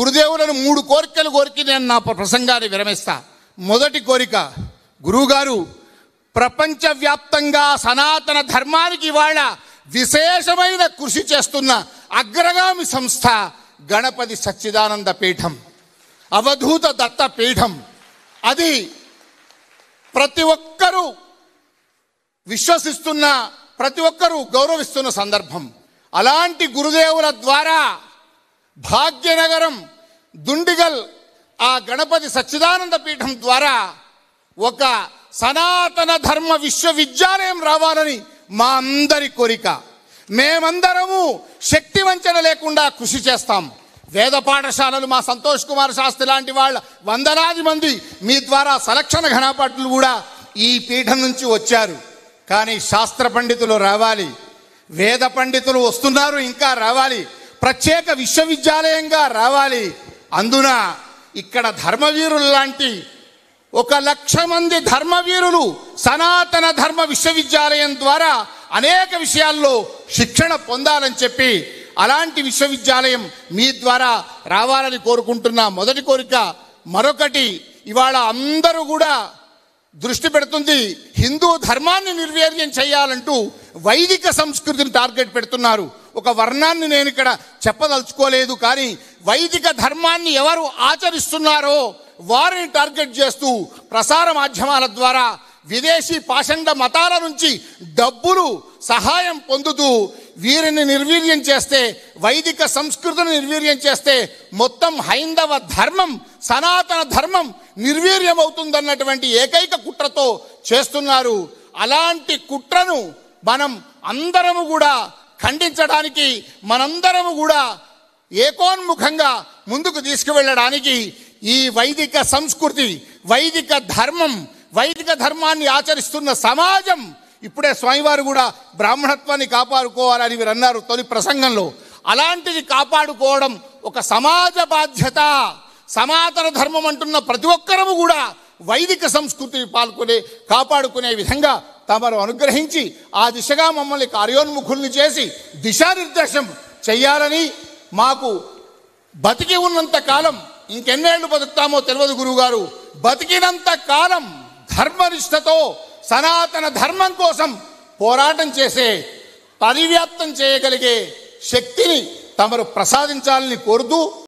గురుదేవులను 3 కోరికలు కోరికి నేను నా ప్రసంగాన్ని విరమిస్తా. మొదటి కోరిక, గురువుగారు ప్రపంచవ్యాప్తంగా సనాతన ధర్మానికి ఇవాళ విశేషమైన కృషి చేస్తున్న అగ్రగామి సంస్థ గణపతి సచ్చిదానంద పీఠం, అవధూత దత్త పీఠం. అది ప్రతి ఒక్కరూ విశ్వసిస్తున్న, ప్రతి ఒక్కరూ గౌరవిస్తున్న సందర్భం. అలాంటి గురుదేవుల ద్వారా భాగ్యనగరం, దుండిగల్ ఆ గణపతి సచ్చిదానంద పీఠం ద్వారా ఒక సనాతన ధర్మ విశ్వవిద్యాలయం రావాలని మా అందరి కోరిక. మేమందరము శక్తి వంచన లేకుండా కృషి చేస్తాం. వేద పాఠశాలలు, మా సంతోష్ కుమార్ శాస్త్రి లాంటి వాళ్ళ వందలాది మంది మీ ద్వారా సలక్షణ ఘనపాఠులు కూడా ఈ పీఠం నుంచి వచ్చారు. కానీ శాస్త్ర పండితులు రావాలి, వేద పండితులు వస్తున్నారు, ఇంకా రావాలి, ప్రత్యేక విశ్వవిద్యాలయంగా రావాలి. అందున ఇక్కడ ధర్మవీరులు లాంటి 1,00,000 మంది ధర్మవీరులు సనాతన ధర్మ విశ్వవిద్యాలయం ద్వారా అనేక విషయాల్లో శిక్షణ పొందాలని చెప్పి అలాంటి విశ్వవిద్యాలయం మీ ద్వారా రావాలని కోరుకుంటున్నా. మొదటి కోరిక. మరొకటి, ఇవాళ అందరూ కూడా దృష్టి పెడుతుంది హిందూ ధర్మాన్ని నిర్వీర్యం చేయాలంటూ వైదిక సంస్కృతిని టార్గెట్ పెడుతున్నారు. ఒక వర్ణాన్ని నేను ఇక్కడ చెప్పదలుచుకోలేదు, కానీ వైదిక ధర్మాన్ని ఎవరు ఆచరిస్తున్నారో వారిని టార్గెట్ చేస్తూ ప్రసార మాధ్యమాల ద్వారా విదేశీ పాషండ మతాల నుంచి డబ్బులు సహాయం పొందుతూ వీరిని నిర్వీర్యం చేస్తే, వైదిక సంస్కృతిని నిర్వీర్యం చేస్తే మొత్తం హైందవ ధర్మం, సనాతన ధర్మం నిర్వీర్యం అవుతుందన్నటువంటి ఏకైక కుట్రతో చేస్తున్నారు. అలాంటి కుట్రను మనం అందరము కూడా ఖండించడానికి, మనందరము కూడా ఏకోన్ముఖంగా ముందుకు తీసుకువెళ్ళడానికి ఈ వైదిక సంస్కృతి, వైదిక ధర్మం, వైదిక ధర్మాన్ని ఆచరిస్తున్న సమాజం, ఇప్పుడే స్వామివారు కూడా బ్రాహ్మణత్వాన్ని కాపాడుకోవాలని మీరు అన్నారు తొలి ప్రసంగంలో. అలాంటిది కాపాడుకోవడం ఒక సమాజ బాధ్యత. సనాతన ధర్మం అంటున్న ప్రతి ఒక్కరము కూడా వైదిక సంస్కృతిని కాపాడుకునే విధంగా తమరు అనుగ్రహించి ఆ దిశగా మమ్మల్ని కార్యోన్ముఖుల్ని చేసి దిశానిర్దేశం చెయ్యాలని, మాకు బతికి ఉన్నంత కాలం, ఇంకెన్నేళ్లు బతుకుతామో తెలియదు గురువుగారు, బతికినంత కాలం ధర్మనిష్టతో సనాతన ధర్మం కోసం పోరాటం చేసే, పరివ్యాప్తం చేయగలిగే శక్తిని తమరు ప్రసాదించాలని కోరుతూ